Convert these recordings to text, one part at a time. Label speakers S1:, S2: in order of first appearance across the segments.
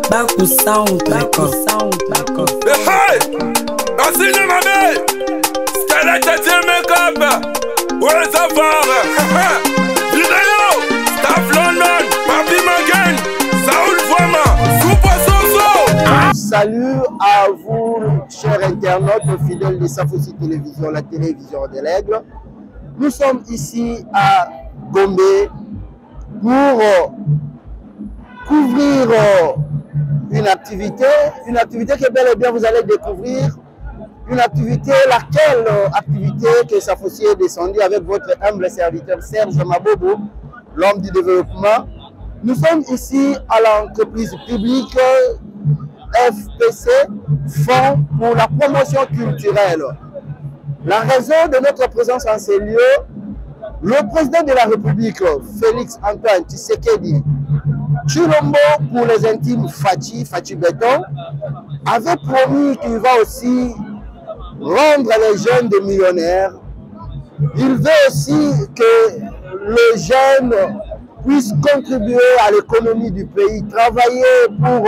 S1: Back to sound record.
S2: Hey! Asine mame! Stella Tati makeup! Where's the father? Video! Staff London! Papi Magen! Saoul Fama! Super Soso!
S3: Salut à vous, chers internautes, fidèles de Safossi Télévision, la télévision de l'Aigle. Nous sommes ici à Gombe pour couvrir une activité que bel et bien vous allez découvrir, une activité, laquelle activité que Safossi est descendu avec votre humble serviteur Serge Mabobo, l'homme du développement. Nous sommes ici à l'entreprise publique FPC, Fonds pour la promotion culturelle. La raison de notre présence en ces lieux, le président de la République, Félix Antoine Tshisekedi Tshilombo, pour les intimes Fachi Béton, avait promis qu'il va aussi rendre les jeunes des millionnaires. Il veut aussi que les jeunes puissent contribuer à l'économie du pays, travailler pour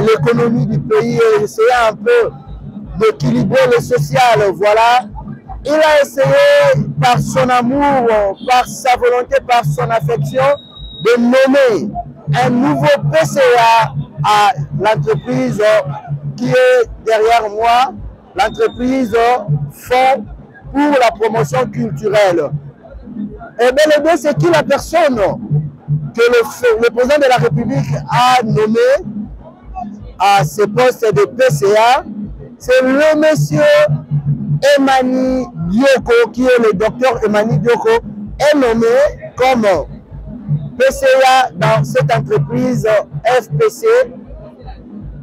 S3: l'économie du pays et essayer un peu d'équilibrer le social. Voilà. Il a essayé par son amour, par sa volonté, par son affection, de nommer un nouveau PCA à l'entreprise qui est derrière moi, l'entreprise Fonds pour la promotion culturelle. Et bien le bien, c'est qui la personne que le président de la République a nommé à ce poste de PCA? C'est le monsieur Emani Dioko, qui est le docteur Emani Dioko, est nommé comme PCA dans cette entreprise FPC.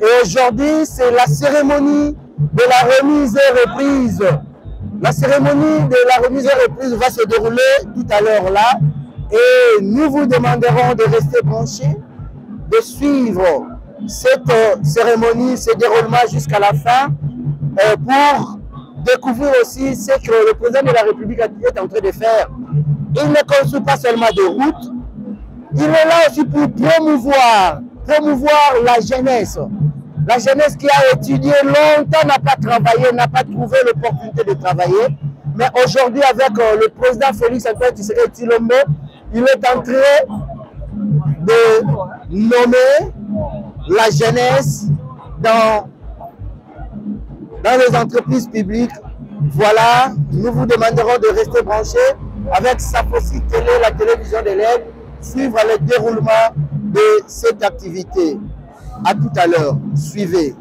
S3: Et aujourd'hui, c'est la cérémonie de la remise et reprise. La cérémonie de la remise et reprise va se dérouler tout à l'heure là. Et nous vous demanderons de rester branchés, de suivre cette cérémonie, ce déroulement jusqu'à la fin, pour découvrir aussi ce que le président de la République est en train de faire. Il ne construit pas seulement des routes, il est là aussi pour promouvoir la jeunesse. La jeunesse qui a étudié longtemps, n'a pas travaillé, n'a pas trouvé l'opportunité de travailler. Mais aujourd'hui, avec le président Félix Antoine Tshilombo, il est en train de nommer la jeunesse dans les entreprises publiques. Voilà, nous vous demanderons de rester branchés avec Safossi Télé, la télévision de l'Aigle, suivre le déroulement de cette activité. À tout à l'heure, suivez.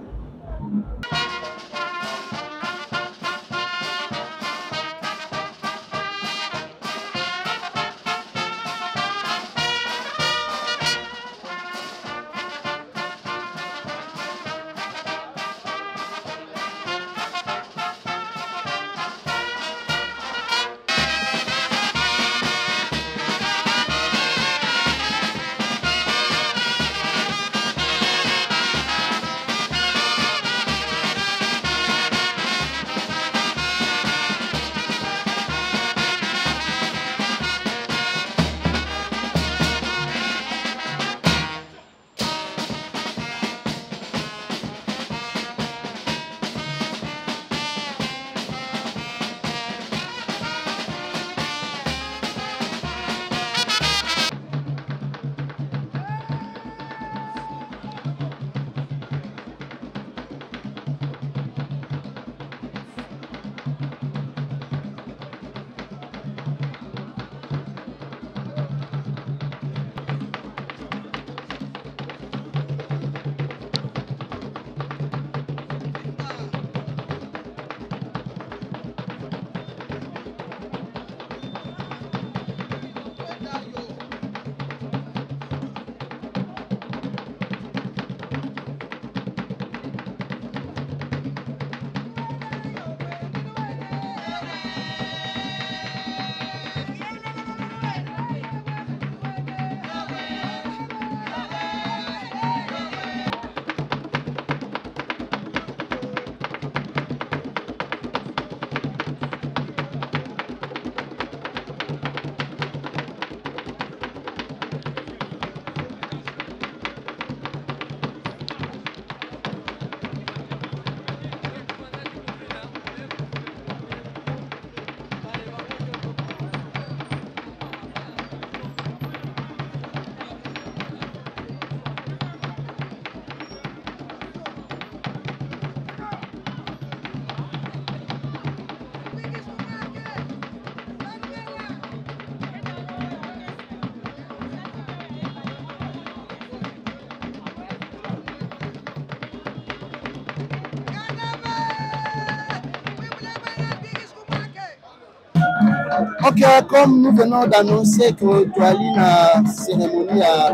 S3: Ok, comme nous venons d'annoncer que Douali na cérémonie à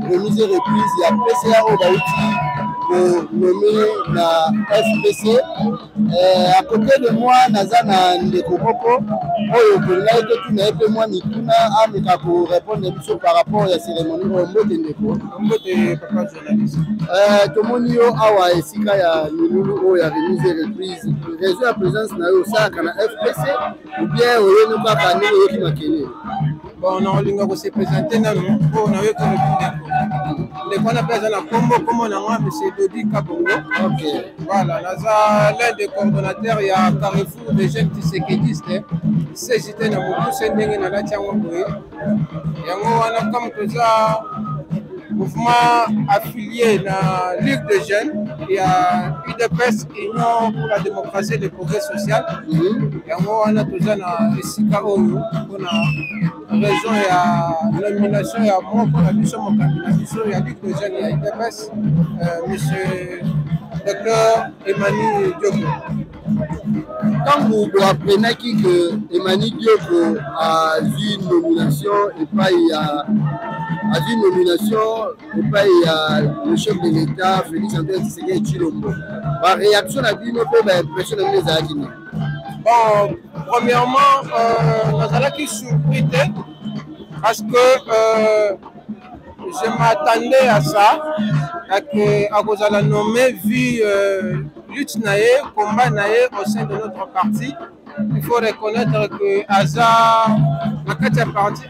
S3: remise et reprise, il y a PCA Obaouti pour nommer la FPC. À côté de moi, Nazana Ndekopoko, Oyo tout n'a pas moi Mikuna, Amika pour répondre par rapport à la cérémonie Ombo de Ndeko. Ombo de papa journaliste. Tomonio Awa Esika ya Nululu Oya remise et reprise. Réseau la présence na yo ça kana FPC ou bien Oyo nous pas kané Oyo qui makele.
S4: Bon, on a envie se présenter na nous pour na yo que le qu'on appelle la combo comme on a monsieur Dodi Kabongo.
S3: OK.
S4: Voilà, l'un des coordonnateurs il y a Carrefour des jeunes tisekedistes. C'est j'étais na beaucoup c'est ndenge na la tiango boye. Yango wana comme que ça mouvement affilié à la Ligue des jeunes, il y a UDPS, Union pour la démocratie et le progrès social. On a toujours un SICA Oyo, on a raison et la nomination, il y a moi pour la mission, mon candidat, il y a Ligue des jeunes, il y a UDPS, M. Dr. Emmanuel Dioko.
S3: Quand vous apprenez que Emmanuel Dioko a vu une nomination et pas il y a vu une nomination et pas il y a le chef de l'État Félix Antoine Tshisekedi Tshilombo. Ma réaction a vu une impression de les Aguinées.
S4: Bon, premièrement, nous avons été surpris parce que je m'attendais à ça, à cause de la nommée vu lutte naé, combat naé au sein de notre parti. Il faut reconnaître que Aza,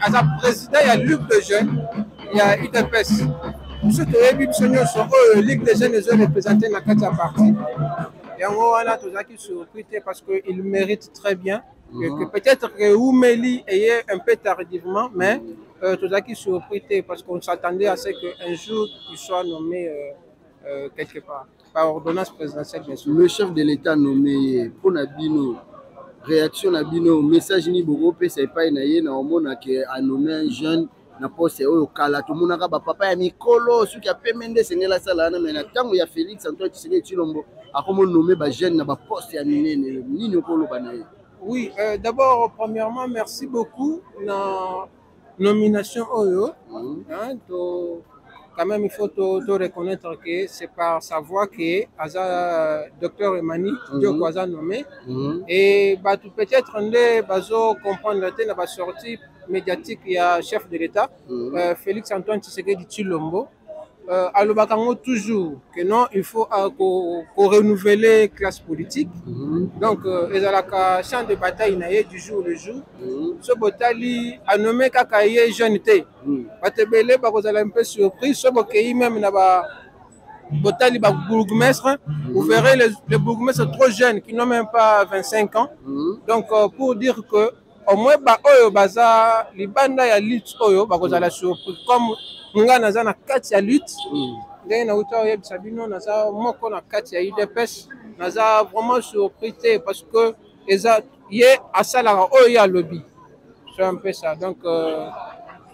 S4: Aza président, il y a Ligue des jeunes, il y a UDPS. Monsieur Toyebi Psonyo sur Ligue des jeunes, les ont représenté dans la parti. Et on a tous qui surpris parce qu'il mérite très bien. Que peut-être que Oumeli est un peu tardivement, mais tous qui surpris parce qu'on s'attendait à ce qu'un jour il soit nommé quelque part, par ordonnance présidentielle bien sûr.
S3: Le chef de l'État nommé pour Nabino, réaction Nabino, message ni beaucoup, c'est pas une aïe, on a nommé un jeune. Na poste oyo kala to monaka ba papa ya mikolo suki a pemende sengela sala na mena tango ya Félix Antoine Tshisekedi Tshilombo akomo nommer ba jeune na ba poste ya minene nini okolo banaye.
S4: Oui, d'abord premièrement merci beaucoup na nomination oyo hein, quand même il faut te reconnaître que c'est par sa voix que Aza Dr Emmanuel Dioko Aza nommé et bah tout peut-être ndé bazo comprendre té na ba sortie médiatique, il y a chef de l'État, Félix Antoine Tshisekedi Tshilombo. Alobakango toujours que non, il faut renouveler la classe politique. Donc, ils ont la champ de bataille du jour le jour. Ce botali a nommé Kakaye jeune té. Batebele, vous allez un peu surpris. Ce botali même n'a botali bourgmestre. Vous verrez les bourgmestres trop jeunes qui n'ont même pas 25 ans. Donc, pour dire que au moins ba oyo baza libanda ya lutte oyo bakozala surpris comme nga naza na kati ya lutte ndenge na uta oyo sabino naza moko na kati ya UDPS naza vraiment surpris parce que eza ye asala oyo ya lobby c'est un peu ça donc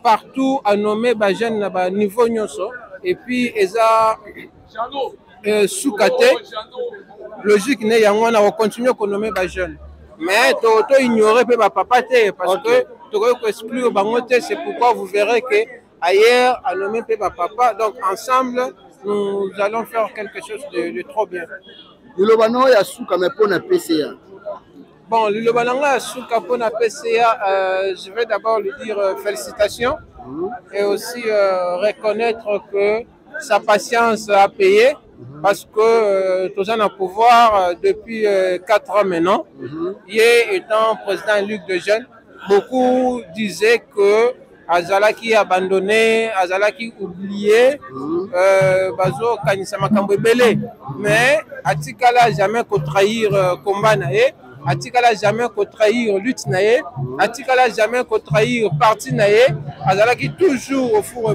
S4: partout à nommer ba jeune na ba niveau nyonso et puis eza soukate logique ne yango na on continue ko nommer ba jeune. Mais tu ignorer papa parce que tu dois exclure Bangote, c'est pourquoi vous verrez que ailleurs à nommer papa. Donc ensemble, nous allons faire quelque chose de trop bien.
S3: Lilobano ya souka mais pour na PCA.
S4: Bon, Lilobano ya souka pour na PCA, je vais d'abord lui dire félicitations et aussi reconnaître que sa patience a payé. Parce que tous en pouvoir depuis 4 ans maintenant. Hier étant président de la Ligue des jeunes, beaucoup disaient que Azalaki abandonné, Azalaki oublié, Bazo Kanisama Kambebele. Mais Atikala jamais qu'au trahir combat naé, Atikala jamais qu'au trahir lutte naé, Atikala jamais qu'au trahir parti naé, Azalaki toujours au four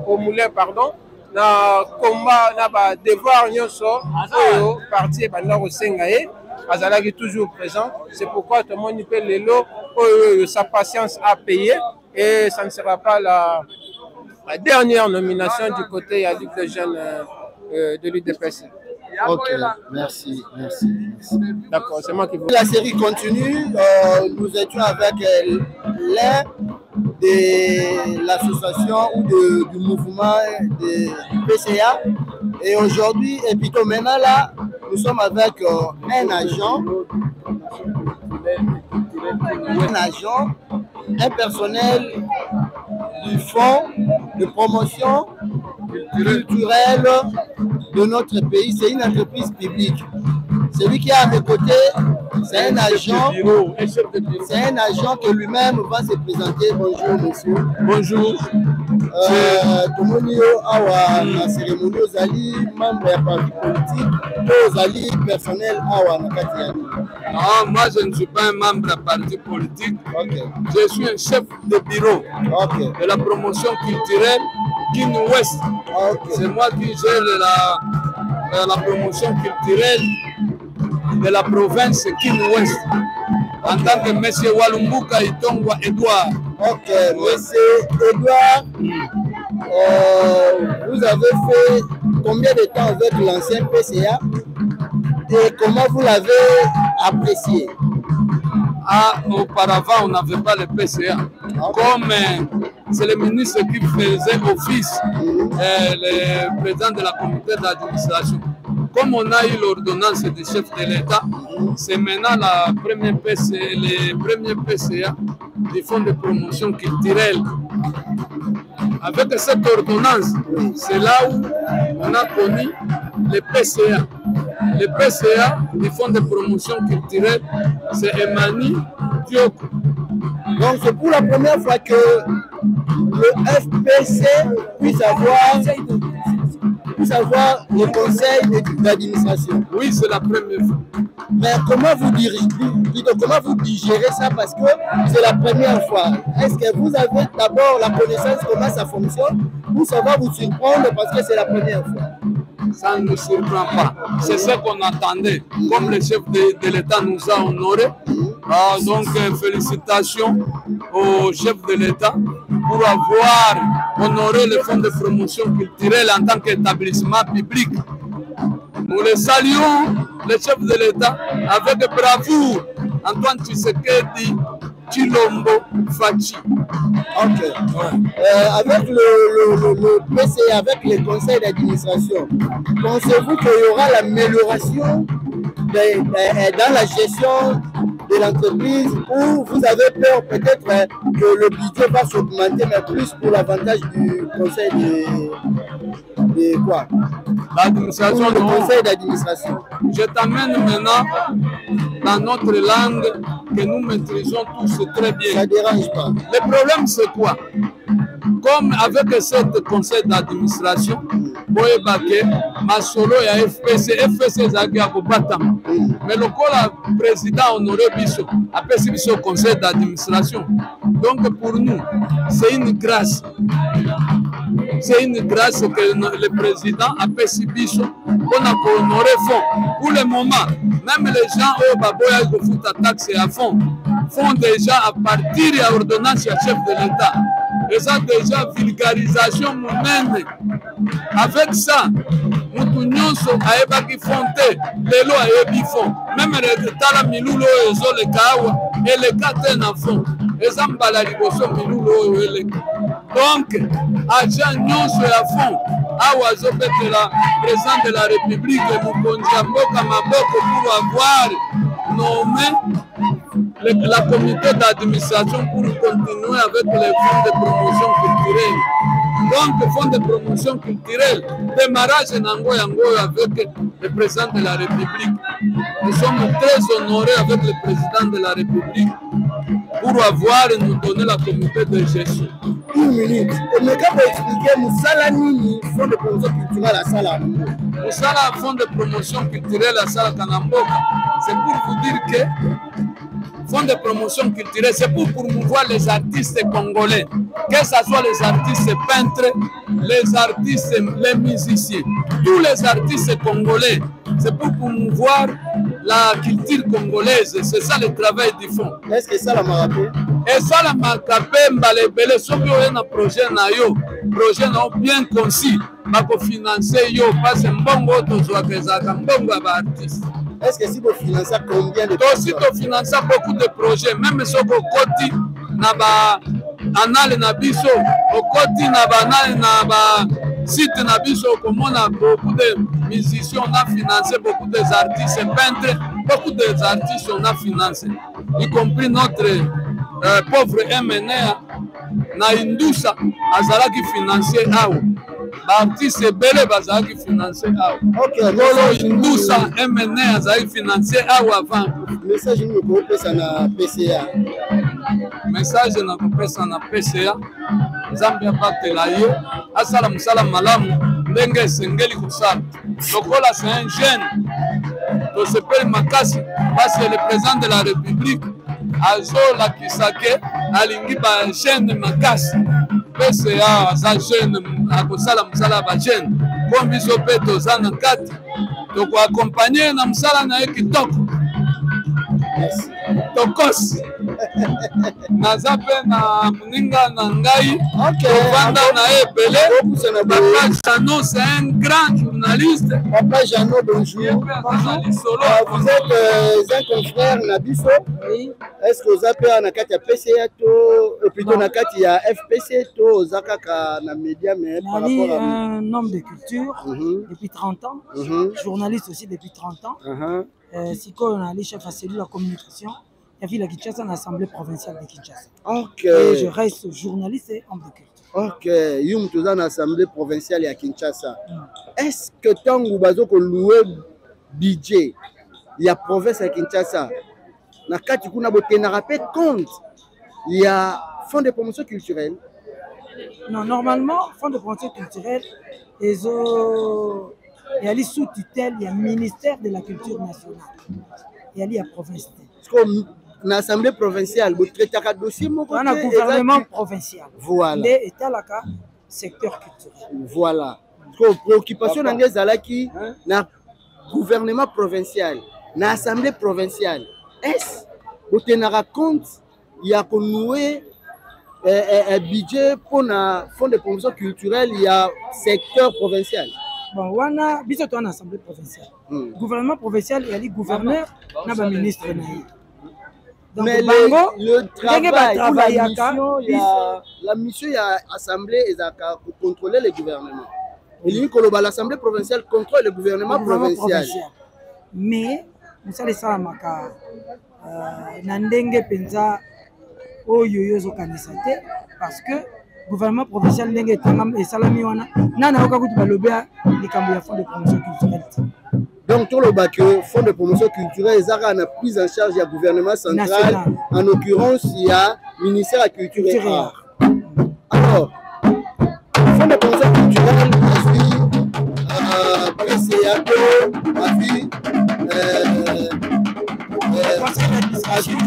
S4: au moulin pardon. Na combat na ba devoir nyonso oyo parti banda ko sengaye azalaki toujours présent c'est pourquoi tout le monde peut lelo oyo sa patience a payé et ça ne sera pas la dernière nomination du côté à Ligue des jeunes de l'UDPS.
S3: Ok, merci.
S4: D'accord, c'est moi qui vous...
S3: La série continue. Nous étions avec l'un de l'association ou du mouvement de PCA. Et aujourd'hui, et plutôt maintenant là, nous sommes avec un personnel du fonds de promotion culturelle de notre pays. C'est une entreprise publique. Celui qui est à mes côtés, c'est un agent que lui-même va se présenter. Bonjour monsieur.
S5: Bonjour.
S3: Tomonio awa na cérémonie ozali membre ya parti politique ozali personnel awa na kati ya.
S5: Non, moi je ne suis pas un membre du parti politique. Okay. Je suis un chef de bureau de la promotion culturelle Guinée Ouest. Okay. C'est moi qui gère la promotion culturelle de la province Guinée Ouest. En tant que monsieur Walumbuka Itongwa Edouard.
S3: Ok, monsieur Edouard, vous avez fait combien de temps avec l'ancien PCA et comment vous l'avez apprécié?
S5: Auparavant, on n'avait pas le PCA. Comme c'est le ministre qui faisait office, le président de la communauté d'administration. Comme on a eu l'ordonnance du chef de l'État, c'est maintenant le premier PCA du Fonds de promotion culturelle. Avec cette ordonnance, c'est là où on a connu le PCA. Le PCA du Fonds de promotion culturelle, c'est Emani Dioko.
S3: Donc c'est pour la première fois que le FPC puisse avoir le conseil d'administration.
S5: Oui, c'est la première fois.
S3: Mais comment vous digérez ça parce que c'est la première fois? Est-ce que vous avez d'abord la connaissance comment ça fonctionne ou ça va vous surprendre parce que c'est la première fois?
S5: Ça ne nous surprend pas. C'est ce qu'on attendait. Comme le chef de l'État nous a honorés. Donc félicitations au chef de l'État pour avoir honoré le Fonds de promotion culturelle en tant qu'établissement public. Nous le saluons, le chef de l'État, avec bravoure, Antoine Tshisekedi Tshilombo Fachi.
S3: Ok. Avec le PCA, avec le conseil d'administration, pensez-vous qu'il y aura l'amélioration dans la gestion de l'entreprise ou vous avez peur peut-être que le budget va s'augmenter, mais plus pour l'avantage du conseil de quoi?
S5: L'administration.
S3: Le conseil d'administration.
S5: Je t'amène maintenant dans notre langue que nous maîtrisons tous très bien.
S3: Ça ne dérange pas.
S5: Le problème c'est quoi? Comme avec ce conseil d'administration, Boyebake, Masolo et FPC Zaki Akobatama. Mais le président honoré Bisso a passé au conseil d'administration. Donc pour nous, c'est une grâce. C'est une grâce que le président a passé Bisso pour honorer fond. Pour le moment, même les gens au Baboya qui font ta taxe à fond font déjà à partir de l'ordonnance du chef de l'État. Et ça déjà vulgarisation nous-mêmes. Avec ça, nous tous à Ebaki Fonte, les lois à Ebifon, même les Tala Milulo et Zole Kawa, et les Katen à fond, et Zambala Liboso Milulo et les. Donc, agent Nyonso à fond, Awazo Bete la président de la République, Mukonjamboka Maboko pour avoir nommé la communauté d'administration pour continuer avec les fonds de promotion culturelle. Donc, fonds de promotion culturelle, démarrage Nangoyango avec le président de la République. Nous sommes très honorés avec le président de la République pour avoir nous donné la communauté de gestion.
S3: Une minute. Et mais quand vous expliquez, Moussala Nini, fonds de promotion culturelle à Sala.
S5: Moussala, fonds de promotion culturelle à Sala Kanamboka, c'est pour vous dire que Fonds de promotion culturelle, c'est pour promouvoir les artistes congolais, que ce soit les artistes peintres, les artistes, les musiciens, tous les artistes congolais. C'est pour promouvoir la culture congolaise. C'est ça le travail du fonds.
S3: Est-ce que ça l'a rappelé?
S5: esalamaka mpe mbala ebele soki oye na projet na yo bien concis bakofinanse yo pase mbongo oyo tozwaka ezalaka mbongo ya baartiste.
S3: Est-ce que si vous financez combien de
S5: aussi to financer beaucoup de projets, même soko koti na ba anale na biso, okoti na ba anale na ba site na biso, komona beaucoup de musiciens on a financé, beaucoup des artistes peintres, beaucoup des artistes on a financé, y compris notre pauvre MNA na Indusa azalaki financier awo. L'artiste belé bazaki financé awo. OK, lolo Indusa MNA azaki financé awo avant.
S3: Message nous kopesa na PCA.
S5: Message na kopesa na PCA. Zambia batela yo asala musala malamu ndenge esengeli kusala. Lokola c'est un jeune. To sepeli makasi parce que le président de la République azo la kisake alingi ba jeune makasi. PCA aza jeune akosala musala ba jeune kombi so pe toza na kati toko accompagner na musala na ye kitoko tokosi naza pe na muninga na ngai tovanda na ye ebele. Papa Jano c'est un grand journaliste.
S3: Papa Jano, bonjour. Vous êtes un confrère na biso. Oui. Est-ce que vous avez na kati ya PCA to plutôt na kati ya FPC to zakaka na média mais par rapport à
S1: un homme de culture depuis 30 ans, journaliste aussi depuis 30 ans. Siko on a les chefs à cellule la communication. Il y a vu la Kinshasa dans l'Assemblée provinciale de Kinshasa. Ok. Et je reste journaliste et homme de culture.
S3: Ok. Yum tous dans l'Assemblée provinciale à Kinshasa. Est-ce que tant que vous avez loué budget, il y a province à Kinshasa, na kati kuna boté na rappel compte, il y a fonds de promotion culturelle.
S1: Non, normalement fonds de promotion culturelle, il y a les sous-tutelles, il y a le ministère de la culture nationale. Il y a la province.
S3: L'Assemblée provinciale, vous traitez un dossier,
S1: on a un gouvernement provincial.
S3: Voilà.
S1: Et l'État, secteur culturel.
S3: Voilà. Préoccupation dans les alaki, na gouvernement provincial, na assemblée provinciale. Est-ce que vous tenez compte, il y a connué un budget pour un fonds de promotion culturelle, il y a secteur provincial.
S1: Bon, on a une assemblée provinciale. Gouvernement provincial, il y a les gouverneurs, il y a les ministres. Donc,
S3: mais le travail, la mission, il y a l'assemblée pour contrôler le gouvernement. Et l'assemblée provinciale contrôle le gouvernement provincial.
S1: Mais, nous savons ça, Nandenge Penza, Oyoyo Kanisate, parce que le gouvernement provincial et Salami Wana, Nana Okakutu Balobea, les Cambouya fonds de promotion culturelle.
S3: Donc, tout le fonds de promotion culturelle, ils ont prise en charge du gouvernement central. National. En l'occurrence, il y a le ministère de la Culture et Art. Alors, le fonds de promotion culturelle,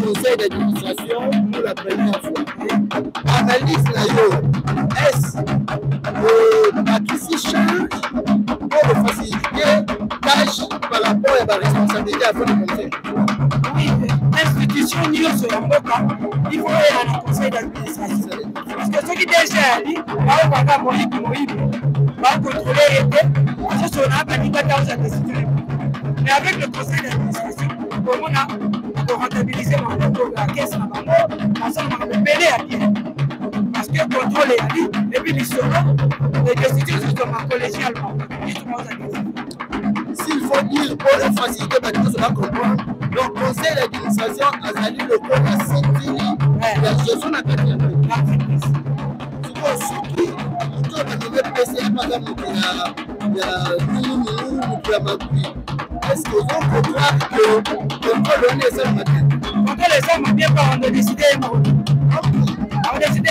S3: conseil d'administration pour la première fois. Analyse est-ce que qui change pour faciliter tâche par rapport à la responsabilité à faire le conseil?
S1: Oui, l'institution il faut aller à un conseil d'administration. Parce que ceux qui déjà dit, va contrôler mais avec le conseil d'administration, on a rentabiliser la caisse à bien. Parce que contrôler la vie, et puis les décisions sont collégialement.
S3: S'il faut dire pour faciliter la discussion, on va comprendre. Le conseil d'administration a sali le code à Sintili, la gestion de la carrière. Est-ce que vous comprenez que le contrôle est ça matin?
S1: Contrôle est ça matin par on a décidé on a décidé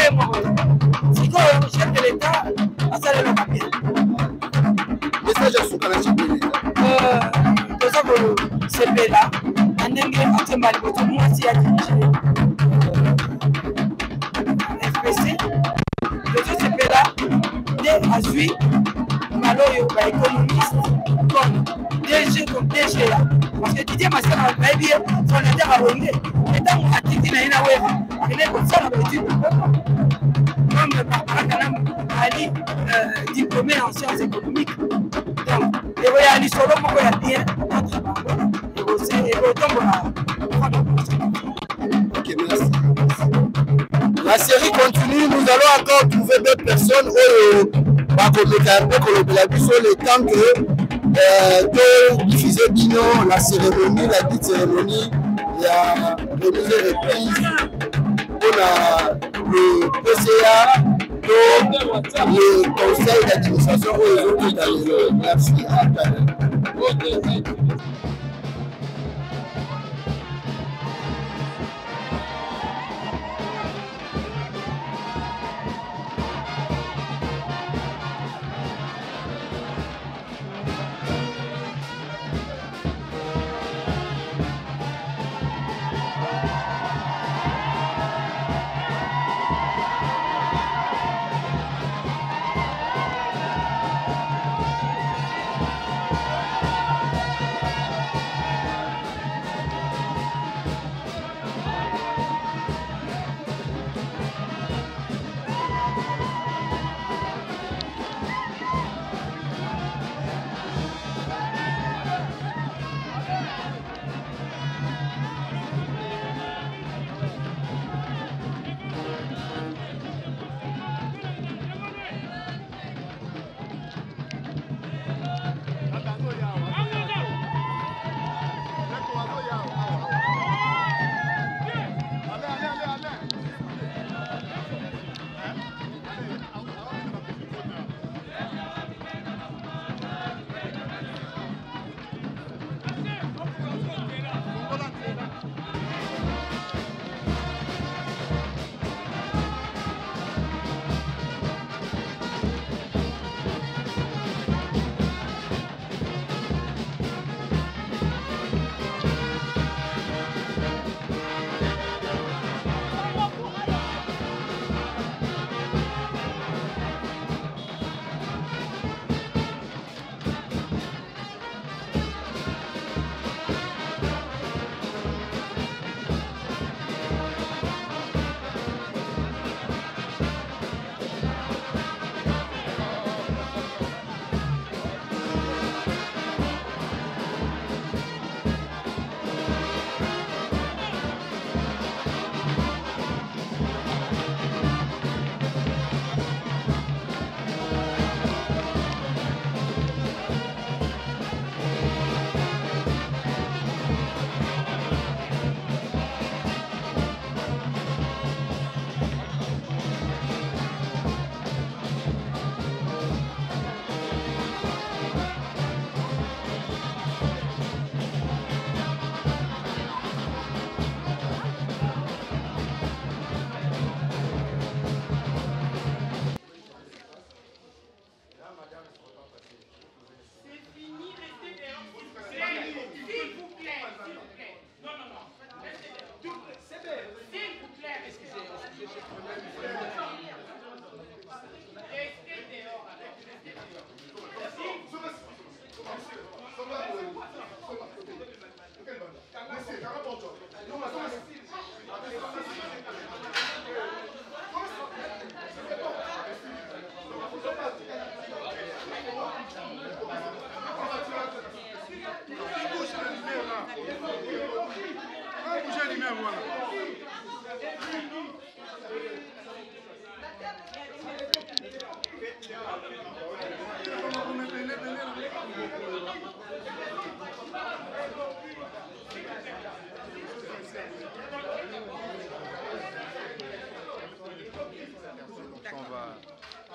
S1: si le chef de l'État a salé le papier.
S3: Message à Soukana chef de l'État.
S1: Pour ça que c'est là, on a un mal pour moi si à diriger FPC. Le c'est là, dès à suivre, Maloyo, économiste, comme DG comme DG. Parce que Didier Massana a bien son intérêt à Wengé. Et dans mon article, Titi na ina wewe. Ile kwa sana ba études. Comme Barbara Kanam Ali diplômé en sciences économiques. Donc, et voyez Ali solo moko ya bien entre bango. Et aussi et otombola.
S3: Ok, merci. La série continue, nous allons encore trouver d'autres personnes où le temps que diffuser Bino, la cérémonie, la petite cérémonie, il y a remise et reprise pour le PCA, le conseil d'administration aux autres dans merci.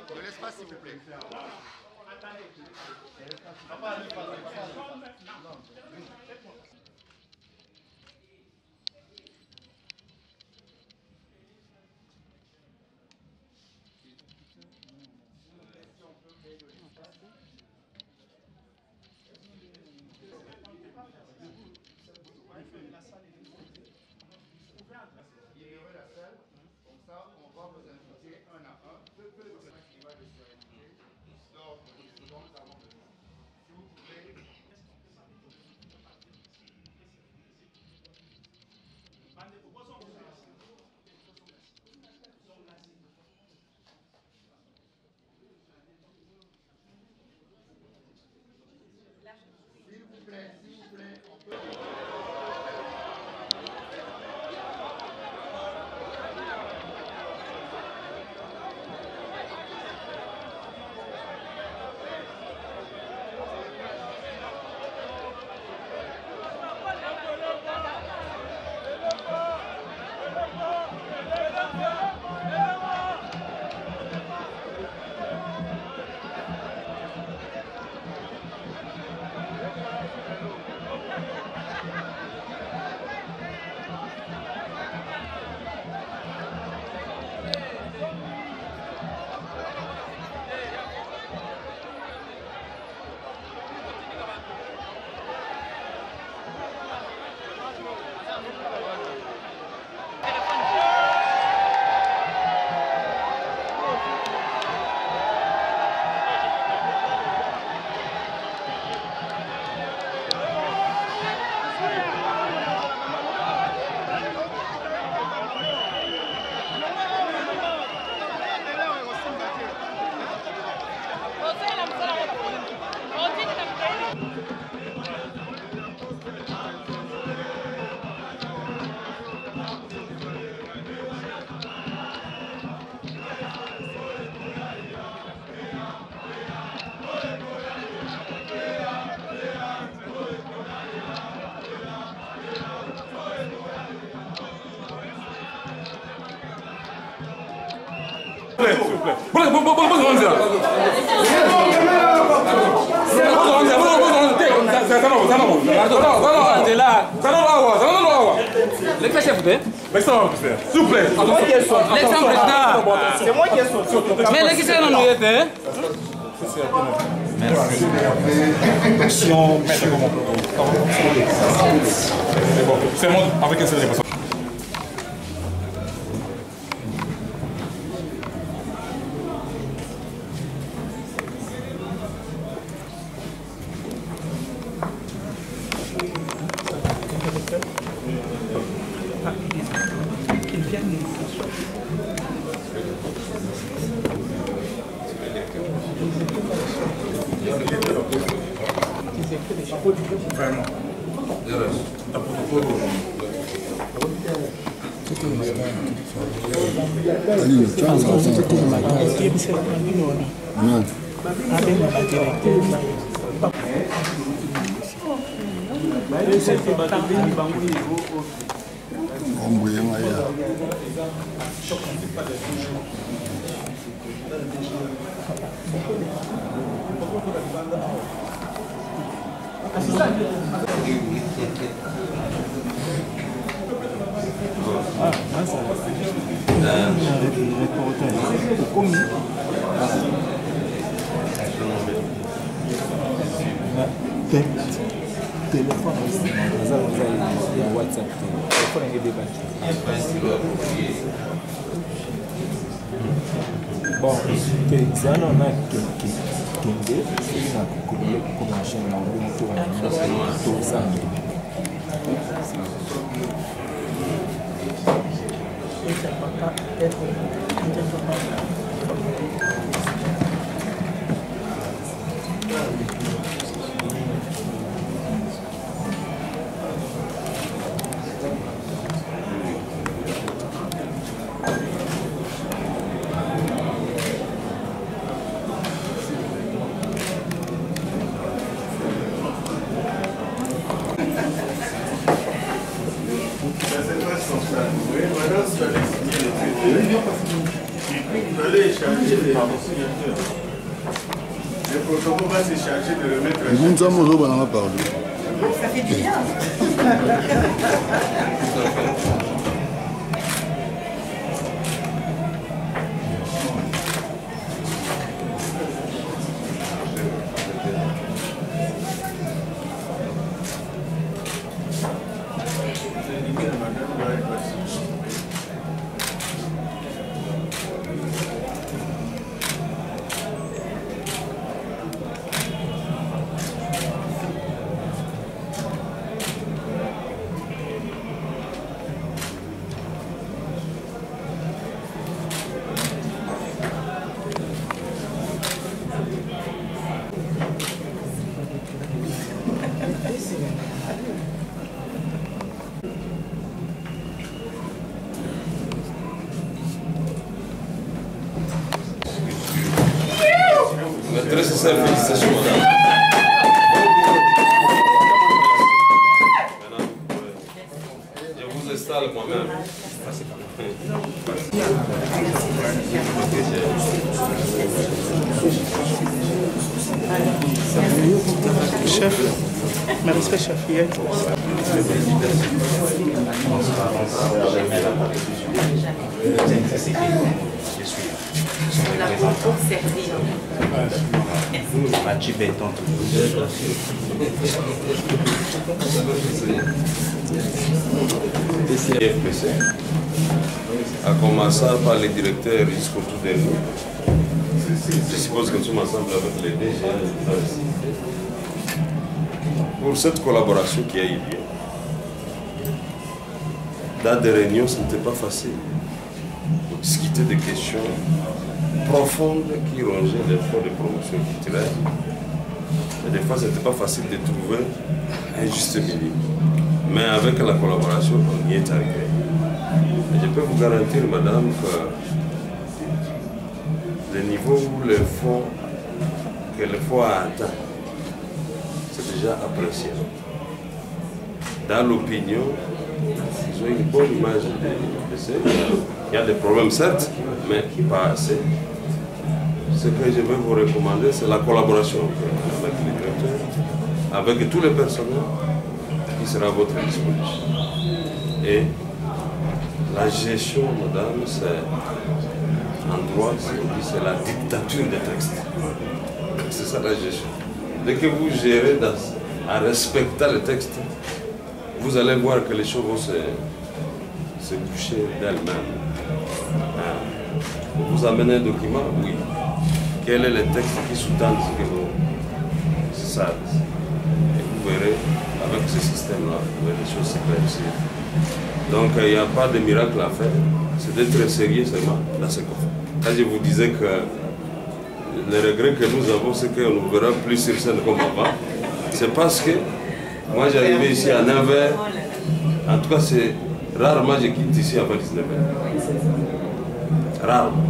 S6: De l'espace, s'il vous plaît.
S2: plaît. Bon, là. S'il vous plaît.
S7: C'est moi qui ai sorti.
S8: Mais les qui sont dans nous était.
S7: Merci.
S2: C'est bon, c'est bon, avec un seul dépassement.
S9: Bon, c'est un homme qui est comme un chien pour ça.
S6: Le protocole va se charger de remettre.
S10: Ça fait du bien.
S2: Très sincère félicitations, madame. Je vous installe moi-même.
S11: Chef, mes respects, chef.
S10: La pour servir.
S11: Mathieu Béton.
S2: FPC, à commencer par les directeurs jusqu'au tout dernier. Je suppose que nous sommes ensemble avec les DG pour cette collaboration qui a eu lieu. Dans des réunions, ce n'était pas facile. Pour discuter des questions profondes qui rongeaient les fonds de promotion culturelle. Et des fois, ce n'était pas facile de trouver un juste milieu. Mais avec la collaboration, on y est arrivé. Et je peux vous garantir, madame, que le niveau où le fonds, que le fonds a atteint, c'est déjà apprécié. Dans l'opinion, ils ont une bonne image de l'UPC. Il y a des problèmes, certes, mais pas assez. ce que je vais vous recommander, c'est la collaboration avec les directeurs, avec tous les personnels qui sera à votre disposition. Et la gestion, madame, c'est en droit, c'est la dictature des textes. C'est ça la gestion. Dès que vous gérez en respectant le texte, vous allez voir que les choses vont se boucher d'elles-mêmes. Vous amenez un document, oui. Quel est le texte qui sous-tend ce que vous... C'est ça. Et vous verrez, avec ce système-là, vous verrez les choses s'éclaircir. Donc, il n'y a pas de miracle à faire. C'est d'être sérieux seulement dans ce qu'on fait. Quand je vous disais que le regret que nous avons, c'est qu'on ne verra plus sur scène comme avant. C'est parce que moi, j'arrivais ici à 9h. En tout cas, c'est rarement je quitte ici avant 19h. Rarement.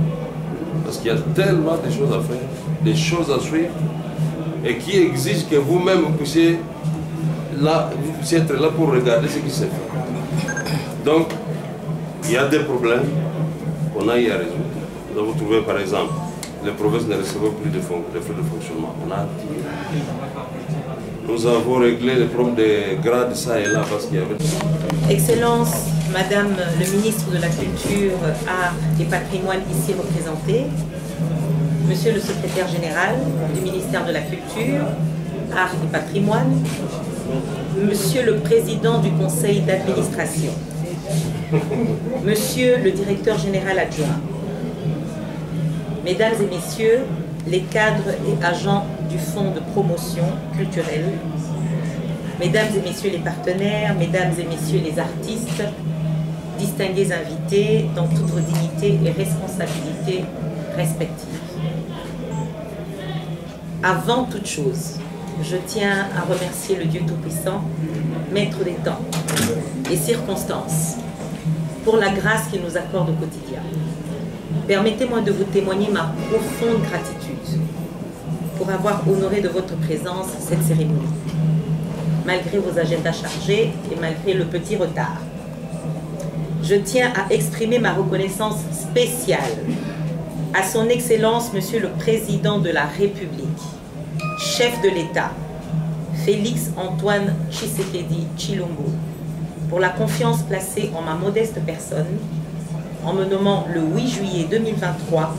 S2: Parce qu'il y a tellement de choses à faire, des choses à suivre, et qui exigent que vous-même vous puissiez être là pour regarder ce qui se fait. Donc, il y a des problèmes qu'on a eu à résoudre. Nous avons trouvé, par exemple, les provinces ne recevaient plus de frais de fonctionnement. On a activé. Nous avons réglé les problèmes de grades ça et là parce qu'il y avait...
S10: Excellence, Madame le ministre de la Culture, Arts et Patrimoine ici représenté, Monsieur le secrétaire général du ministère de la Culture, Arts et Patrimoine, Monsieur le président du conseil d'administration, Monsieur le directeur général adjoint, Mesdames et Messieurs, les cadres et agents du Fonds de promotion culturelle, Mesdames et Messieurs les partenaires, Mesdames et Messieurs les artistes, distingués invités dans toutes vos dignités et responsabilités respectives. Avant toute chose, je tiens à remercier le Dieu Tout-Puissant, Maître des temps et circonstances, pour la grâce qu'il nous accorde au quotidien. Permettez-moi de vous témoigner ma profonde gratitude pour avoir honoré de votre présence cette cérémonie, malgré vos agendas chargés et malgré le petit retard. Je tiens à exprimer ma reconnaissance spéciale à son Excellence, Monsieur le Président de la République, chef de l'État, Félix Antoine Tshisekedi Tshilombo, pour la confiance placée en ma modeste personne, en me nommant le 8 juillet 2023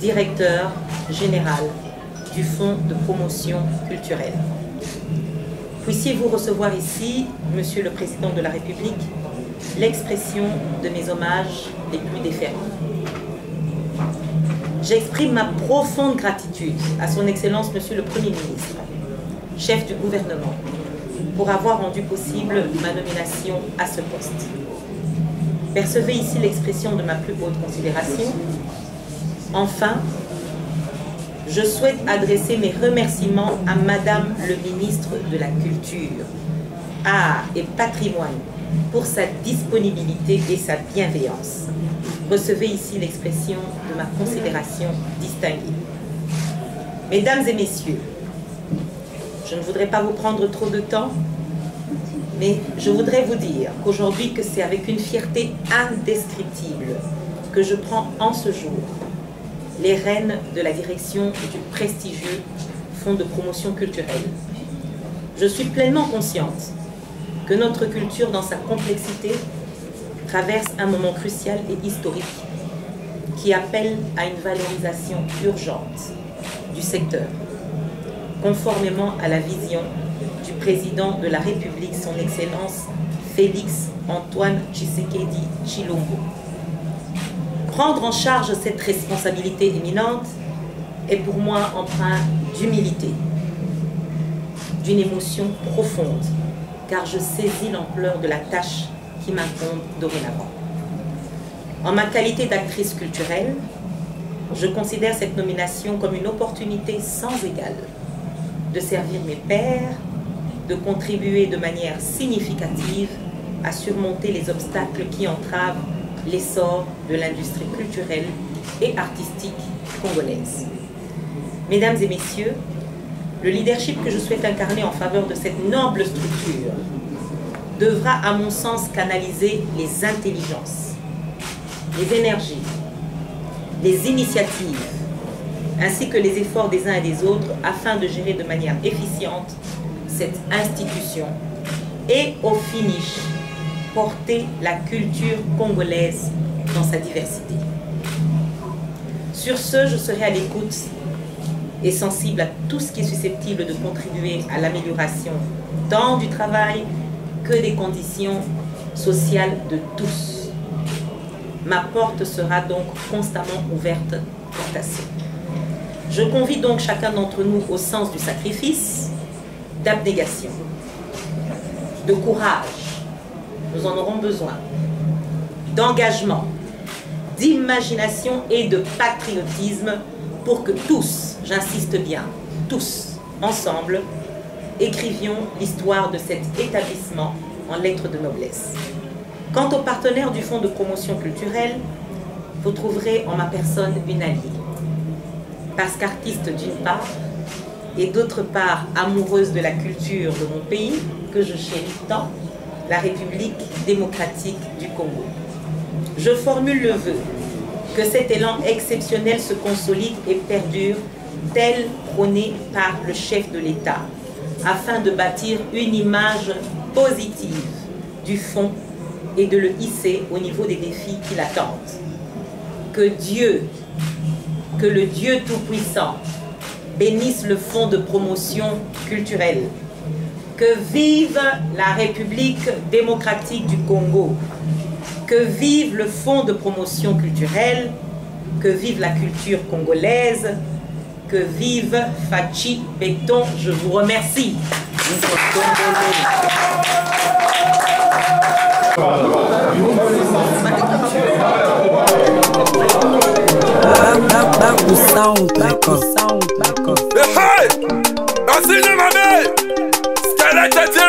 S10: directeur général du Fonds de promotion culturelle. Puissiez-vous recevoir ici, Monsieur le Président de la République, l'expression de mes hommages les plus déférents. J'exprime ma profonde gratitude à son Excellence Monsieur le Premier ministre, chef du gouvernement, pour avoir rendu possible ma nomination à ce poste. Percevez ici l'expression de ma plus haute considération. Enfin, je souhaite adresser mes remerciements à Madame le ministre de la Culture, Arts et Patrimoine pour sa disponibilité et sa bienveillance. Recevez ici l'expression de ma considération distinguée. Mesdames et Messieurs, je ne voudrais pas vous prendre trop de temps, mais je voudrais vous dire qu'aujourd'hui, que c'est avec une fierté indescriptible que je prends en ce jour les rênes de la direction du prestigieux Fonds de promotion culturelle. Je suis pleinement consciente que notre culture, dans sa complexité, traverse un moment crucial et historique qui appelle à une valorisation urgente du secteur, conformément à la vision du président de la République, son Excellence Félix Antoine Tshisekedi Tshilombo. Prendre en charge cette responsabilité éminente est pour moi empreint d'humilité, d'une émotion profonde, car je saisis l'ampleur de la tâche qui m'incombe dorénavant. En ma qualité d'actrice culturelle, je considère cette nomination comme une opportunité sans égale de servir mes pairs, de contribuer de manière significative à surmonter les obstacles qui entravent l'essor de l'industrie culturelle et artistique congolaise. Mesdames et Messieurs, le leadership que je souhaite incarner en faveur de cette noble structure devra, à mon sens, canaliser les intelligences, les énergies, les initiatives ainsi que les efforts des uns et des autres afin de gérer de manière efficiente cette institution et au finish porter la culture congolaise dans sa diversité. Sur ce, je serai à l'écoute et sensible à tout ce qui est susceptible de contribuer à l'amélioration tant du travail que des conditions sociales de tous. Ma porte sera donc constamment ouverte quant à ça. Je convie donc chacun d'entre nous au sens du sacrifice, d'abnégation, de courage, nous en aurons besoin, d'engagement, d'imagination et de patriotisme pour que tous, j'insiste bien, tous, ensemble, écrivions l'histoire de cet établissement en lettres de noblesse. Quant aux partenaires du Fonds de promotion culturelle, vous trouverez en ma personne une alliée. Parce qu'artiste d'une part, et d'autre part amoureuse de la culture de mon pays, que je chéris tant, la République démocratique du Congo. Je formule le vœu que cet élan exceptionnel se consolide et perdure tel prôné par le chef de l'État, afin de bâtir une image positive du fonds et de le hisser au niveau des défis qui l'attendent. Que le Dieu Tout-Puissant bénisse le Fonds de promotion culturelle. Que vive la République démocratique du Congo. Que vive le Fonds de promotion culturelle. Que vive la culture congolaise. Que vive Fachi Béton. Je vous remercie.
S7: Hey! Assigne ma mère! Squelette